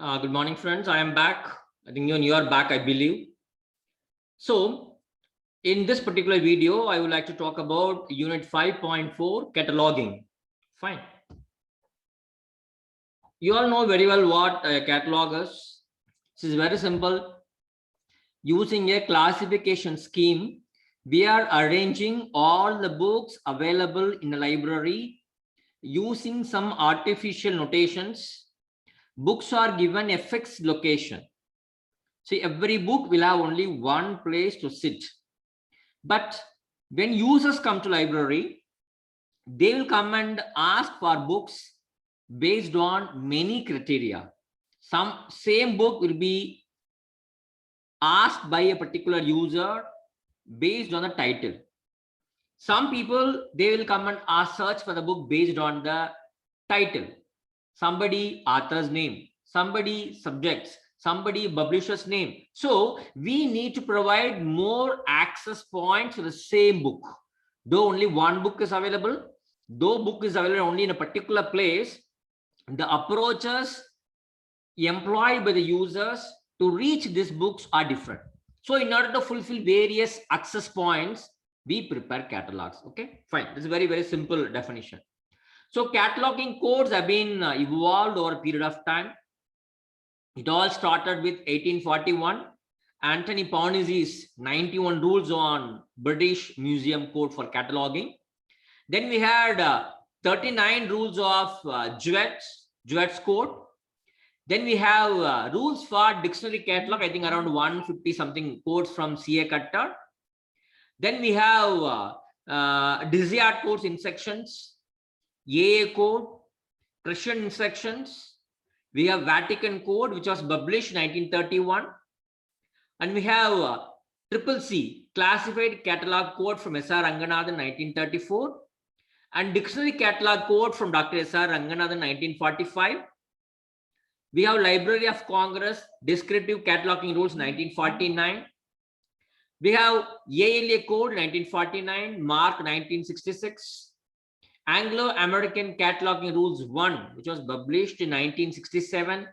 Good morning, friends. I am back. I think you are back, I believe. So, in this particular video, I would like to talk about Unit 5.4 cataloging. Fine. You all know very well what a catalog is. This is very simple. Using a classification scheme, we are arranging all the books available in a library using some artificial notations. Books are given a fixed location. See, every book will have only one place to sit. But when users come to library, they will come and ask for books based on many criteria. Some same book will be asked by a particular user based on the title. Some people, they will come and ask search for the book based on the title. Somebody author's name, somebody subjects, somebody publisher's name. So we need to provide more access points to the same book. Though only one book is available, though book is available only in a particular place, the approaches employed by the users to reach these books are different. So in order to fulfill various access points, we prepare catalogs. Okay, fine. This is very, very simple definition. So cataloging codes have been evolved over a period of time. It all started with 1841, Anthony Paunizi's 91 rules on British Museum Code for cataloging. Then we had 39 rules of Jewetts Code. Then we have rules for dictionary catalog, I think around 150 something codes from C.A. Cutter. Then we have Disiat codes in sections, AA code, Christian instructions. We have Vatican Code, which was published in 1931. And we have Triple C, Classified Catalog Code from S.R. Ranganathan, 1934. And Dictionary Catalog Code from Dr. S.R. Ranganathan, 1945. We have Library of Congress, Descriptive Cataloging Rules, 1949. We have ALA Code, 1949, Mark, 1966. Anglo-American Cataloging Rules 1, which was published in 1967.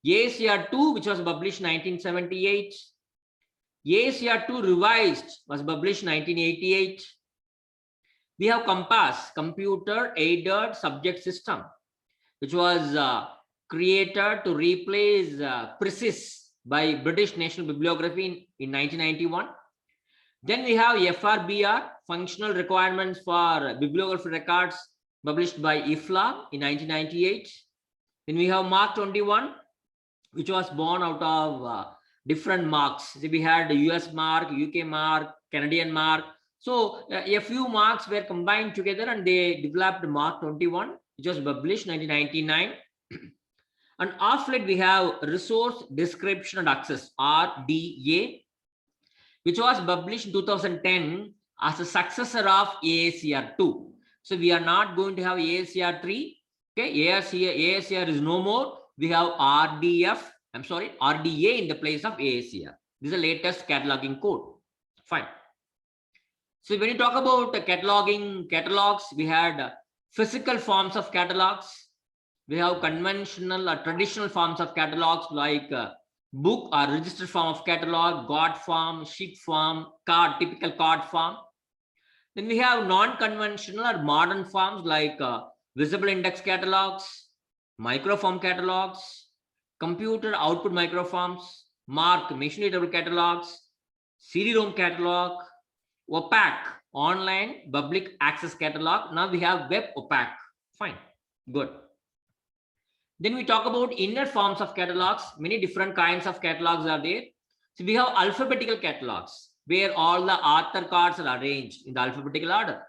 ACR 2, which was published in 1978. ACR 2 revised was published in 1988. We have COMPAS, Computer Aided Subject System, which was created to replace PRECIS by British National Bibliography in 1991. Then we have FRBR, Functional Requirements for Bibliography Records, published by IFLA in 1998. Then we have Mark 21, which was born out of different marks. So we had the US mark, UK mark, Canadian mark. So a few marks were combined together and they developed Mark 21, which was published in 1999. And of late we have Resource Description and Access, RDA, which was published in 2010 as a successor of AACR 2. So we are not going to have AACR 3. Okay, AACR is no more. We have RDA in the place of AACR. This is the latest cataloging code. Fine. So when you talk about cataloging catalogs, we had physical forms of catalogs. We have conventional or traditional forms of catalogs like book or registered form of catalog, God form, sheet form, card, typical card form. Then we have non-conventional or modern forms like visible index catalogs, microform catalogs, computer output microforms, MARC, machine readable catalogs, CD-ROM catalog, opaque, online public access catalog. Now we have web opaque. Fine, good. Then we talk about inner forms of catalogs. Many different kinds of catalogs are there. So we have alphabetical catalogs where all the author cards are arranged in the alphabetical order.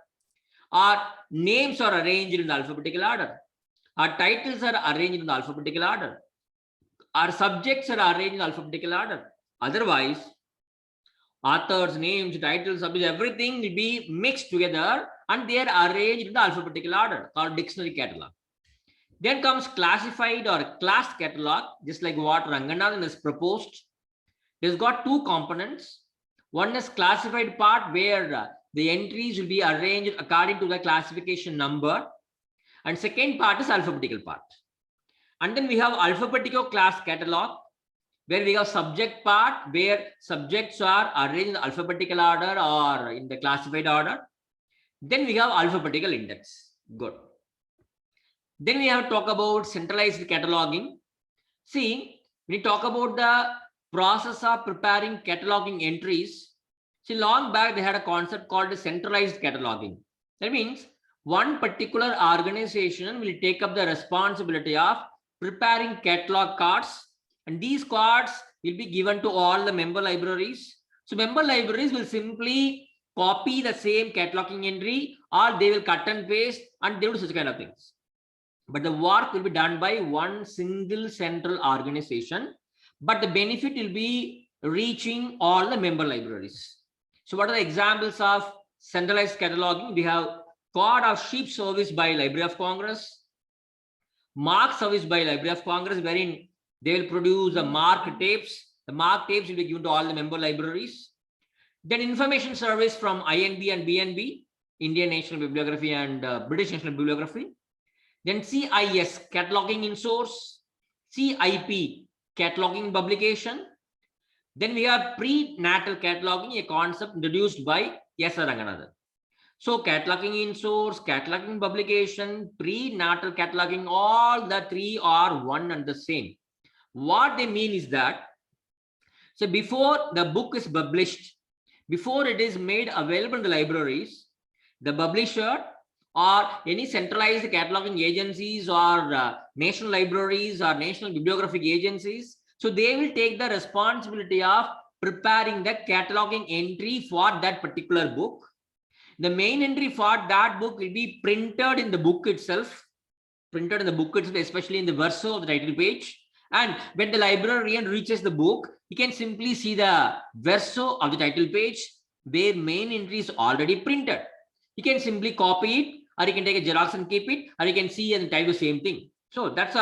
Our names are arranged in the alphabetical order. Our titles are arranged in the alphabetical order. Our subjects are arranged in alphabetical order. Otherwise, authors, names, titles, subjects, everything will be mixed together and they are arranged in the alphabetical order called dictionary catalog. Then comes classified or class catalog, just like what Ranganathan has proposed. It's got two components. One is classified part where the entries will be arranged according to the classification number. And second part is alphabetical part. And then we have alphabetical class catalog, where we have subject part, where subjects are arranged in the alphabetical order or in the classified order. Then we have alphabetical index. Good. Then we have to talk about centralized cataloging. See, when we talk about the process of preparing cataloging entries, see, long back they had a concept called centralized cataloging. That means one particular organization will take up the responsibility of preparing catalog cards, and these cards will be given to all the member libraries. So member libraries will simply copy the same cataloging entry, or they will cut and paste, and they will do such kind of things. But the work will be done by one single central organization, but the benefit will be reaching all the member libraries. So what are the examples of centralized cataloging? We have card of sheep service by Library of Congress, mark service by Library of Congress, wherein they will produce the mark tapes. The mark tapes will be given to all the member libraries. Then information service from INB and BNB, Indian National Bibliography and British National Bibliography. Then CIS, cataloging in source. CIP, cataloging publication. Then we have prenatal cataloging, a concept introduced by S. R. Ranganathan. So cataloging in source, cataloging publication, prenatal cataloging, all the three are one and the same. What they mean is that, so before the book is published, before it is made available in the libraries, the publisher or any centralized cataloging agencies or national libraries or national bibliographic agencies, so they will take the responsibility of preparing the cataloging entry for that particular book. The main entry for that book will be printed in the book itself, especially in the verso of the title page. And when the librarian reaches the book, he can simply see the verso of the title page where main entry is already printed. He can simply copy it, or he can take a Xerox and keep it, or he can see and type the same thing. So that's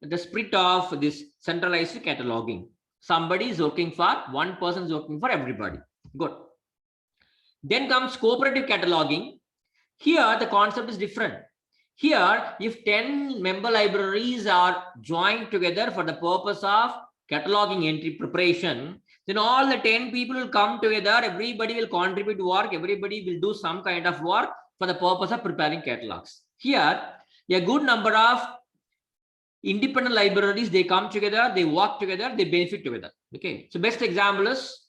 the spirit of this centralized cataloging. Somebody is working for, one person is working for everybody. Good. Then comes cooperative cataloging. Here the concept is different. Here, if 10 member libraries are joined together for the purpose of cataloging entry preparation, then all the 10 people will come together, everybody will contribute work, everybody will do some kind of work for the purpose of preparing catalogs. Here, a good number of independent libraries, they come together, they work together, they benefit together. Okay, so best example is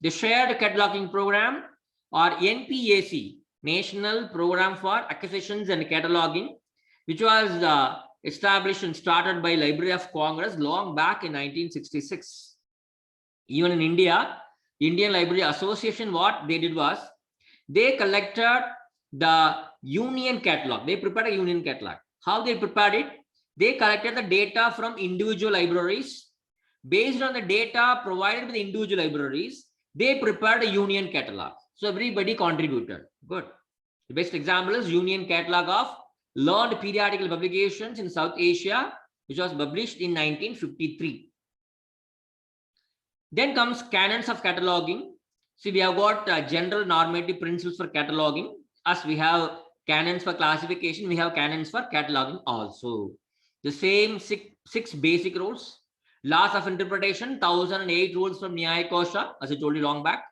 the shared cataloging program, or NPAC, National Program for Acquisitions and Cataloging, which was established and started by Library of Congress long back in 1966. Even in India, Indian Library Association, what they did was, they collected the union catalog. They prepared a union catalog. How they prepared it? They collected the data from individual libraries. Based on the data provided by the individual libraries, they prepared a union catalog. So everybody contributed. Good. The best example is Union Catalog of Learned Periodical Publications in South Asia, which was published in 1953. Then comes canons of cataloging. See, we have got general normative principles for cataloging. As we have canons for classification, we have canons for cataloging also. The same six basic rules. Laws of interpretation, 1008 rules from Nyaya Kosha, as I told you long back.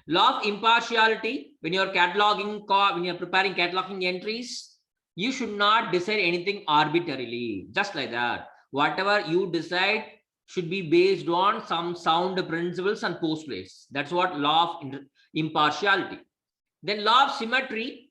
Law of impartiality, when you're cataloging, when you're preparing cataloging entries, you should not decide anything arbitrarily, just like that. Whatever you decide should be based on some sound principles and postulates. That's what law of impartiality. Then law of symmetry,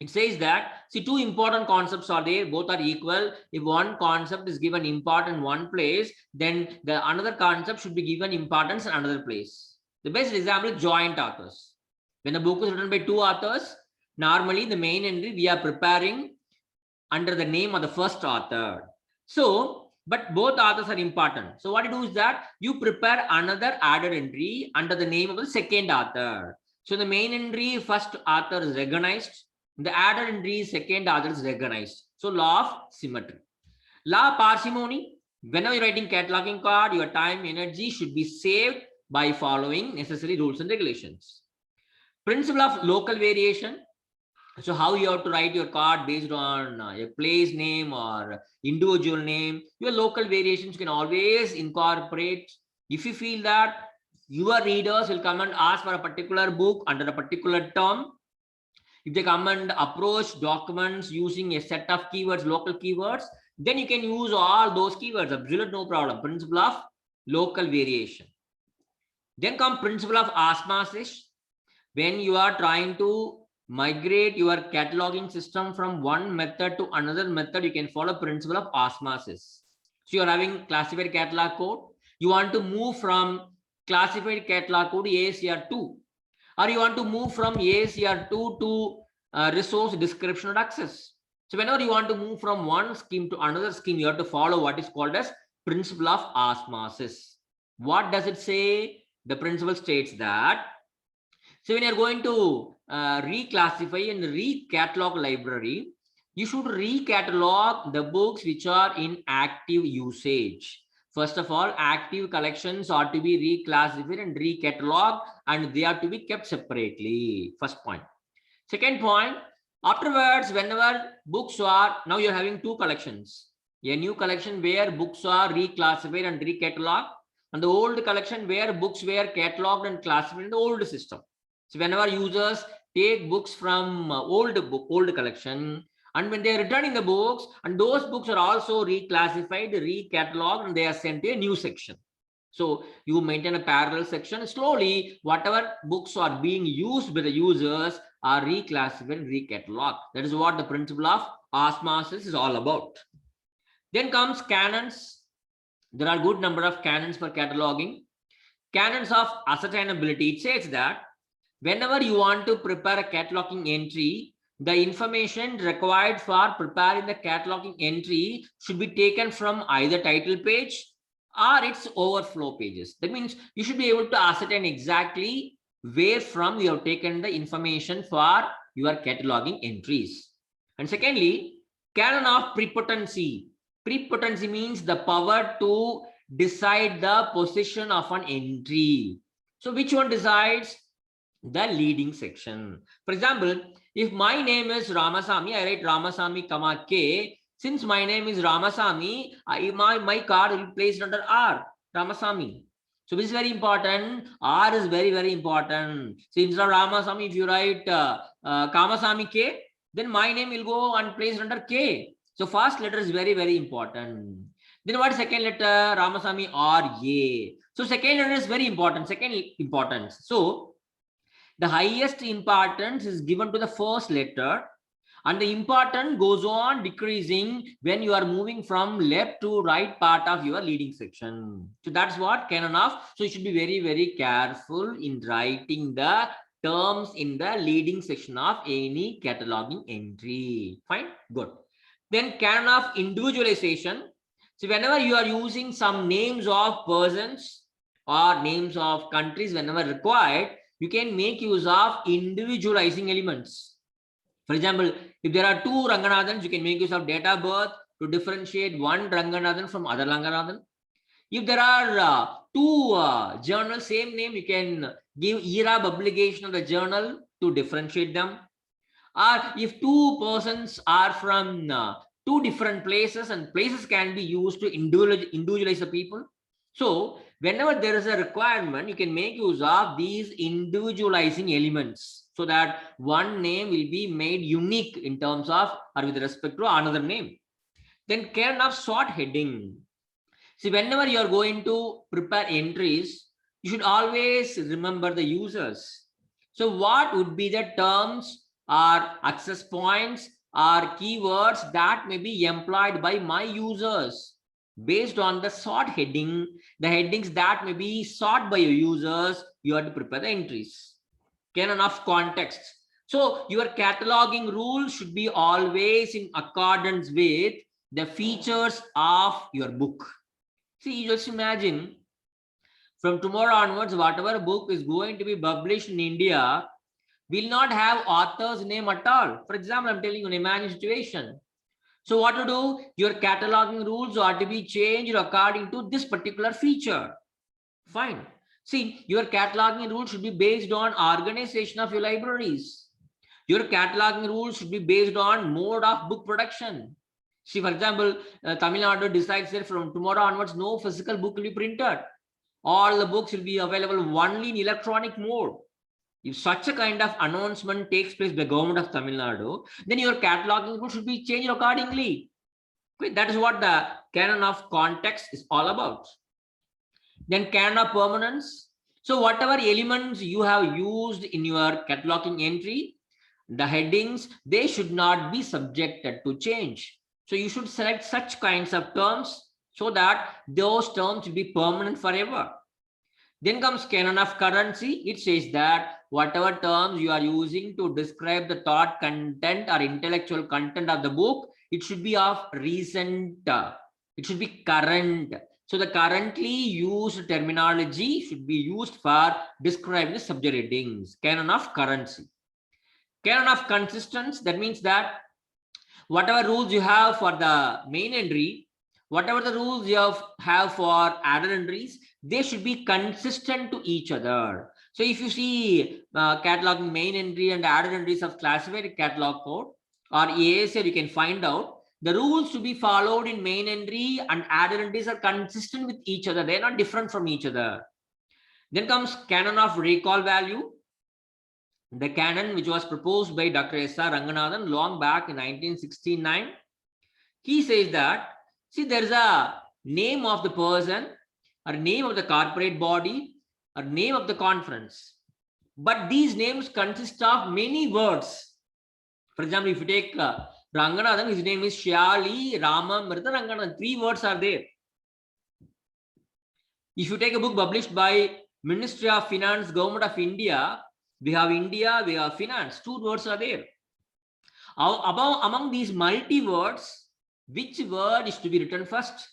it says that, see, two important concepts are there, both are equal. If one concept is given importance in one place, then the another concept should be given importance in another place. The best example is joint authors. When a book is written by two authors, normally the main entry we are preparing under the name of the first author. So, but both authors are important. So what you do is that you prepare another added entry under the name of the second author. So the main entry, first author is recognized. The added entry, second author is recognized. So law of symmetry. Law of parsimony. Whenever you're writing cataloging card, your time, energy should be saved by following necessary rules and regulations. Principle of local variation. So how you have to write your card based on a place name or individual name, your local variations you can always incorporate. If you feel that your readers will come and ask for a particular book under a particular term, if they come and approach documents using a set of keywords, local keywords, then you can use all those keywords, absolute no problem. Principle of local variation. Then come principle of osmosis. When you are trying to migrate your cataloging system from one method to another method, you can follow principle of osmosis. So you're having classified catalog code. You want to move from classified catalog code to ACR2, or you want to move from ACR2 to resource description and access. So whenever you want to move from one scheme to another scheme, you have to follow what is called as principle of osmosis. What does it say? The principle states that, so when you're going to reclassify and recatalog library, you should recatalog the books which are in active usage. First of all, active collections are to be reclassified and recataloged, and they are to be kept separately. First point. Second point, afterwards, whenever books are, now you're having two collections. A new collection where books are reclassified and recataloged, and the old collection where books were cataloged and classified in the old system. So whenever users take books from old collection, and when they are returning the books, and those books are also reclassified, recatalogued, and they are sent to a new section. So you maintain a parallel section. Slowly, whatever books are being used by the users are reclassified and recatalogued. That is what the principle of osmosis is all about. Then comes canons. There are good number of canons for cataloging. Canons of ascertainability. It says that whenever you want to prepare a cataloging entry, the information required for preparing the cataloging entry should be taken from either title page or its overflow pages. That means you should be able to ascertain exactly where from you have taken the information for your cataloging entries. And secondly, canon of prepotency. Prepotency means the power to decide the position of an entry. So which one decides? The leading section. For example, if my name is Ramasamy, I write Ramasamy, comma K. Since my name is Ramasamy, my card will be placed under R, Ramasamy. So this is very important. R is very, very important. So instead of Ramasamy, if you write Kamasamy K, then my name will go and placed under K. So first letter is very, very important. Then what is second letter? Ramasamy R A. So second letter is very important. Second importance. So the highest importance is given to the first letter, and the importance goes on decreasing when you are moving from left to right part of your leading section. So that's what canon of. So you should be very, very careful in writing the terms in the leading section of any cataloging entry. Fine, good. Then canon of individualization. So whenever you are using some names of persons or names of countries, whenever required, you can make use of individualizing elements. For example, if there are two Ranganathans, you can make use of date of birth to differentiate one Ranganathan from other Ranganathan. If there are two journals, same name, you can give year of publication of the journal to differentiate them. Or if two persons are from two different places, and places can be used to individualize the people. So whenever there is a requirement, you can make use of these individualizing elements so that one name will be made unique in terms of or with respect to another name. Then canon of short heading. See, whenever you are going to prepare entries, you should always remember the users. So what would be the terms or access points or keywords that may be employed by my users? Based on the sort heading, the headings that may be sought by your users, you have to prepare the entries. Canon of context. So your cataloging rule should be always in accordance with the features of your book. See, just imagine from tomorrow onwards, whatever book is going to be published in India will not have author's name at all. For example, I'm telling you an imagined situation. So what to do? Your cataloging rules are to be changed according to this particular feature. Fine. See, your cataloging rules should be based on organization of your libraries. Your cataloging rules should be based on mode of book production. See, for example, Tamil Nadu decides that from tomorrow onwards, no physical book will be printed. All the books will be available only in electronic mode. If such a kind of announcement takes place by the government of Tamil Nadu, then your cataloging rule should be changed accordingly. Okay, that is what the canon of context is all about. Then canon of permanence. So whatever elements you have used in your cataloging entry, the headings, they should not be subjected to change. So you should select such kinds of terms so that those terms will be permanent forever. Then comes canon of currency. It says that whatever terms you are using to describe the thought content or intellectual content of the book, it should be of recent, it should be current. So the currently used terminology should be used for describing the subject headings. Canon of currency. Canon of consistence, that means that whatever rules you have for the main entry, whatever the rules you have for added entries, they should be consistent to each other. So if you see cataloging main entry and added entries of classified catalog code or ASR, you can find out the rules to be followed in main entry and added entries are consistent with each other. They're not different from each other. Then comes canon of recall value. The canon which was proposed by Dr. S.R. Ranganathan long back in 1969. He says that, see, there is a name of the person, or name of the corporate body, or name of the conference. But these names consist of many words. For example, if you take Ranganathan, his name is Shyali Rama Mrita Ranganathan. 3 words are there. If you take a book published by Ministry of Finance, Government of India, we have finance. 2 words are there. Among these multi-words, which word is to be written first?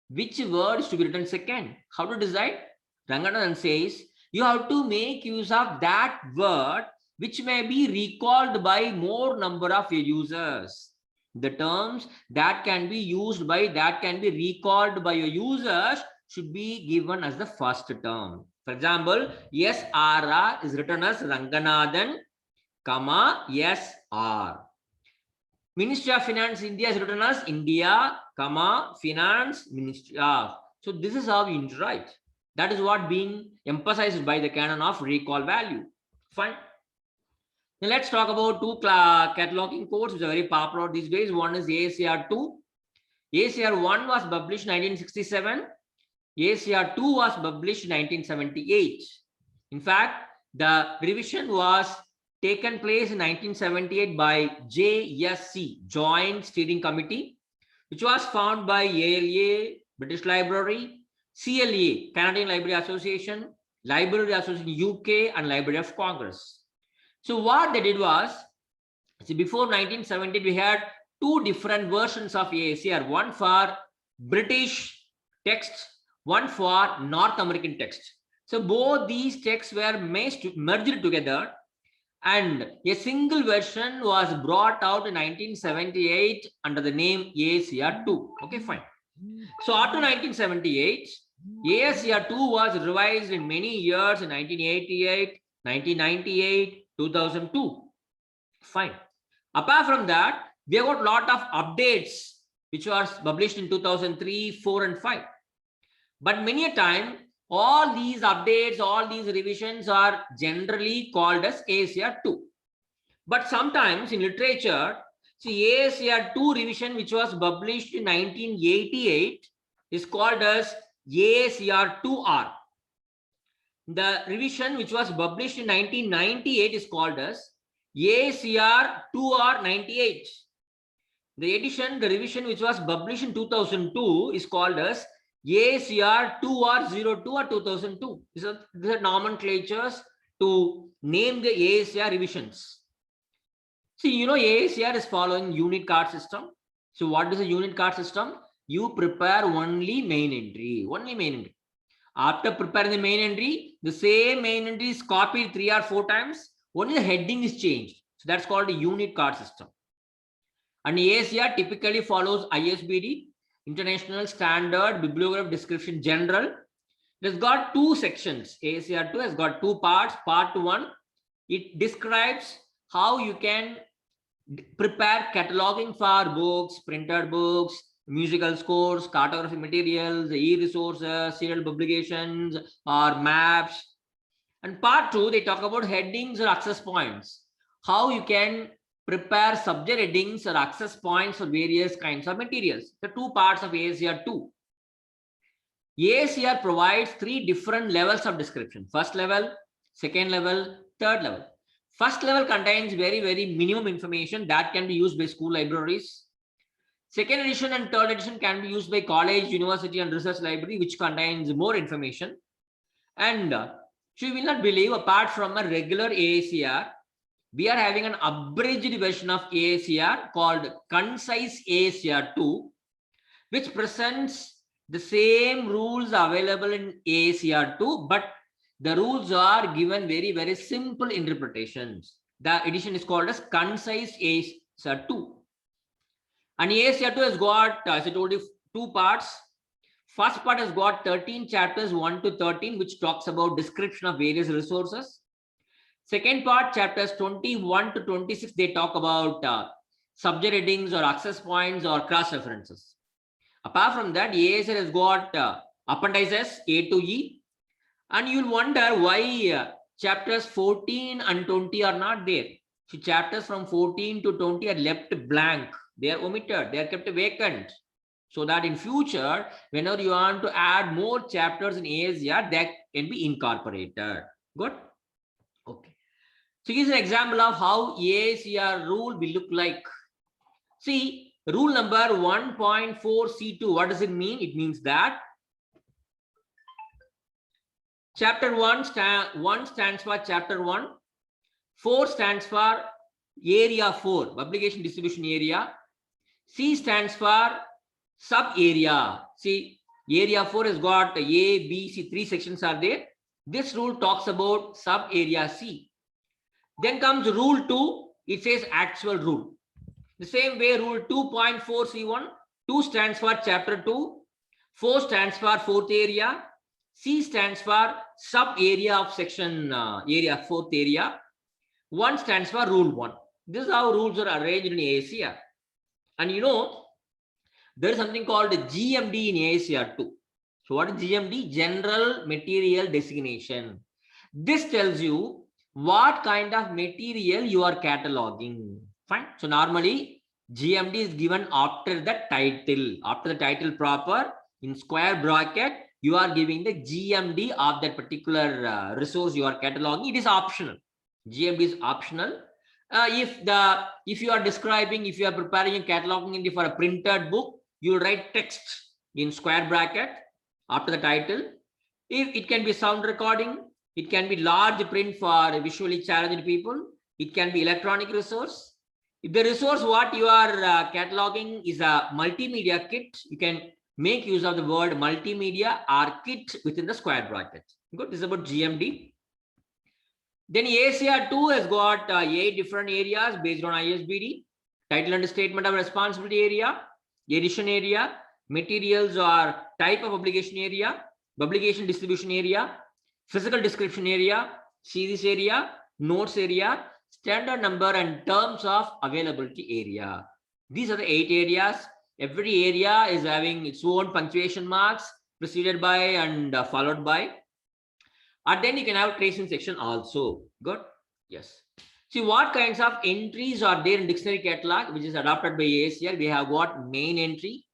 Which word is to be written second? How to decide? Ranganathan says, you have to make use of that word which may be recalled by more number of users. The terms that can be used by, that can be recalled by your users should be given as the first term. For example, SRR is written as Ranganathan, comma, SR. Ministry of Finance India is written as India, comma, Finance Ministry of. So this is how you write. That is what being emphasized by the canon of recall value. Fine. Now let's talk about 2 cataloging codes which are very popular these days. One is ACR 2. ACR 1 was published in 1967. ACR 2 was published in 1978. In fact, the revision was taken place in 1978 by JSC, Joint Steering Committee, which was found by ALA, British Library, CLA, Canadian Library Association, Library Association UK, and Library of Congress. So what they did was, see, before 1970, we had 2 different versions of ACR, one for British text, one for North American text. So both these texts were merged together, and a single version was brought out in 1978 under the name ACR2. Okay, fine. So after 1978, ACR2 was revised in many years in 1988, 1998, 2002. Fine. Apart from that, we have got a lot of updates which was published in 2003, 4, and 5. But many a time, all these updates, all these revisions are generally called as ACR2. But sometimes in literature, see, ACR2 revision, which was published in 1988, is called as ACR2R. The revision which was published in 1998 is called as ACR2R98. The edition, the revision which was published in 2002 is called as ACR2R02 or 2002. These are nomenclatures to name the ACR revisions. See, you know, ACR is following unit card system. So what is a unit card system? You prepare only main entry, After preparing the main entry, the same main entry is copied 3 or 4 times. Only the heading is changed. So that's called a unit card system. And ACR typically follows ISBD, International Standard Bibliograph Description General. It has got 2 sections. ACR2 has got 2 parts. Part 1, it describes how you can prepare cataloging for books, printed books, musical scores, cartography materials, e-resources, serial publications, or maps. And part 2, they talk about headings or access points. How you can prepare subject headings or access points for various kinds of materials. The 2 parts of AACR 2. AACR provides 3 different levels of description. First level, second level, third level. First level contains very minimum information that can be used by school libraries. Second edition and third edition can be used by college, university, and research library, which contains more information. And you will not believe, apart from a regular AACR, we are having an abridged version of AACR called Concise AACR 2, which presents the same rules available in AACR 2, but the rules are given very simple interpretations. The edition is called as Concise AACR 2. And AACR 2 has got, as I told you, 2 parts. First part has got 13 chapters, 1 to 13, which talks about description of various resources. Second part, chapters 21 to 26, they talk about subject headings or access points or cross references. Apart from that, AACR has got appendices A to E, and you'll wonder why chapters 14 and 20 are not there. So chapters from 14 to 20 are left blank. They are omitted. They are kept vacant. So that in future, whenever you want to add more chapters in AACR, that can be incorporated. Good? Okay. So here's an example of how AACR rule will look like. See, rule number 1.4C2, what does it mean? It means that chapter 1 stands for chapter 1, 4 stands for area 4, publication distribution area. C stands for sub area. See, area 4 has got A, B, C, 3 sections are there. This rule talks about sub area C. Then comes rule 2, it says actual rule. The same way, rule 2.4C1, 2 stands for chapter 2, 4 stands for fourth area, C stands for sub area of section area, fourth area, 1 stands for rule 1. This is how rules are arranged in AACR. And you know, there is something called GMD in AACR 2. So what is GMD? General Material Designation. This tells you what kind of material you are cataloging. Fine. So normally GMD is given after the title. After the title proper, in square bracket, you are giving the GMD of that particular resource you are cataloging. It is optional. GMD is optional. If you are describing, if you are preparing and cataloging for a printed book, you will write text in square bracket after the title. If it can be sound recording, it can be large print for visually challenged people, it can be electronic resource. If the resource what you are cataloging is a multimedia kit, you can make use of the word multimedia or kit within the square bracket. Good. This is about GMD. Then AACR 2 has got 8 different areas based on ISBD. Title and statement of responsibility area, edition area, materials or type of publication area, publication distribution area, physical description area, series area, notes area, standard number and terms of availability area. These are the 8 areas. Every area is having its own punctuation marks preceded by and followed by. And then you can have tracing section also. Good. Yes. See what kinds of entries are there in dictionary catalog, which is adopted by AACR. We have got main entry.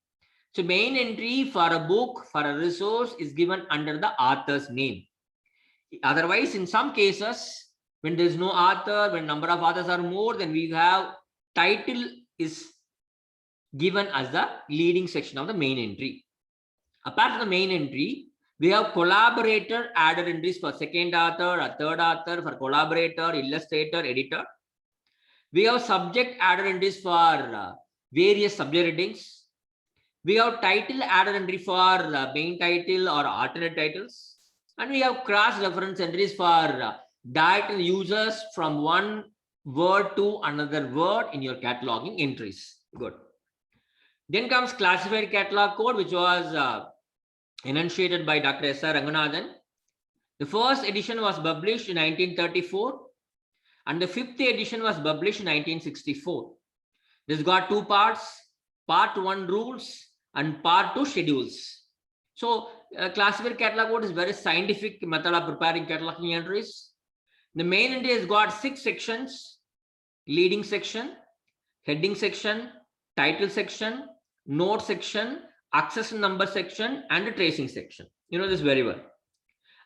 So main entry for a book, for a resource is given under the author's name. Otherwise, in some cases, when there is no author, when number of authors are more, then we have title is given as the leading section of the main entry. Apart from the main entry, we have collaborator added entries for second author, a third author, for collaborator, illustrator, editor. We have subject added entries for various subject headings. We have title added entry for main title or alternate titles. And we have cross-reference entries for direct users from one word to another word in your cataloging entries. Good. Then comes classified catalog code, which was enunciated by Dr. S.R. Ranganathan. The first edition was published in 1934. and the 5th edition was published in 1964. This got two parts, part 1 rules and part 2 schedules. So classified catalog code is very scientific method of preparing cataloging entries. The main entry has got 6 sections: leading section, heading section, title section, note section, accession number section, and the tracing section. You know this very well.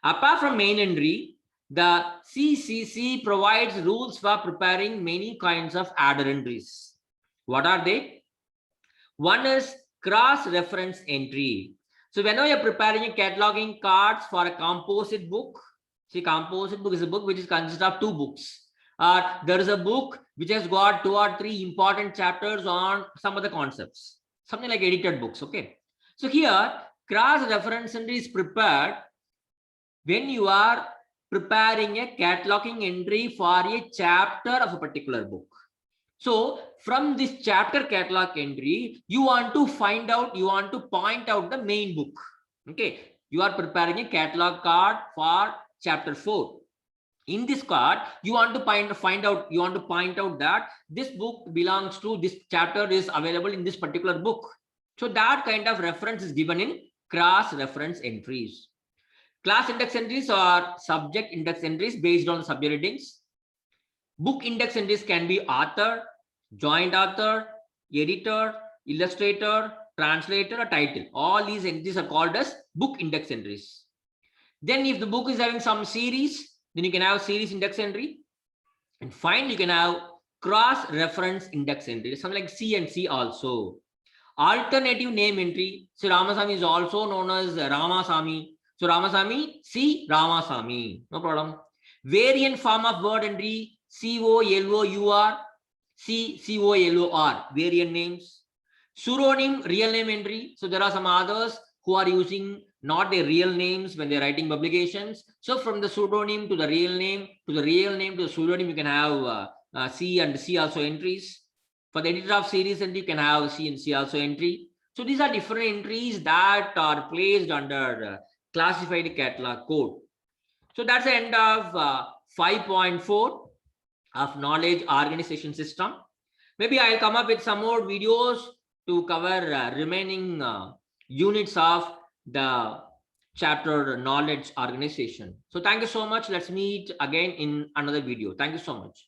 Apart from main entry, the CCC provides rules for preparing many kinds of adder entries. What are they? One is cross-reference entry. So whenever you're preparing a cataloging cards for a composite book, see, composite book is a book which is consist of 2 books. There is a book which has got 2 or 3 important chapters on some of the concepts, something like edited books. Okay. So here, cross-reference entry is prepared when you are preparing a cataloging entry for a chapter of a particular book. So from this chapter catalog entry, you want to point out the main book. Okay, you are preparing a catalog card for chapter 4. In this card, you want to point out that this book belongs to this chapter, is available in this particular book. So that kind of reference is given in cross-reference entries. Class index entries are subject index entries based on subject headings. Book index entries can be author, joint author, editor, illustrator, translator, or title. All these entries are called as book index entries. Then if the book is having some series, then you can have series index entry. And finally, you can have cross-reference index entry, something like C and C also. Alternative name entry. So Ramasamy is also known as Ramasamy. So Ramasamy, C, Ramasamy. No problem. Variant form of word entry, COLOUR, COLOR, variant names. Pseudonym, real name entry. So there are some others who are using not their real names when they're writing publications. So from the pseudonym to the real name, to the real name to the pseudonym, you can have C and C also entries. For the editor of series entry, you can have C and C also entry. So these are different entries that are placed under classified catalog code. So that's the end of 5.4 of knowledge organization system. Maybe I'll come up with some more videos to cover remaining units of the chapter knowledge organization. So thank you so much. Let's meet again in another video. Thank you so much.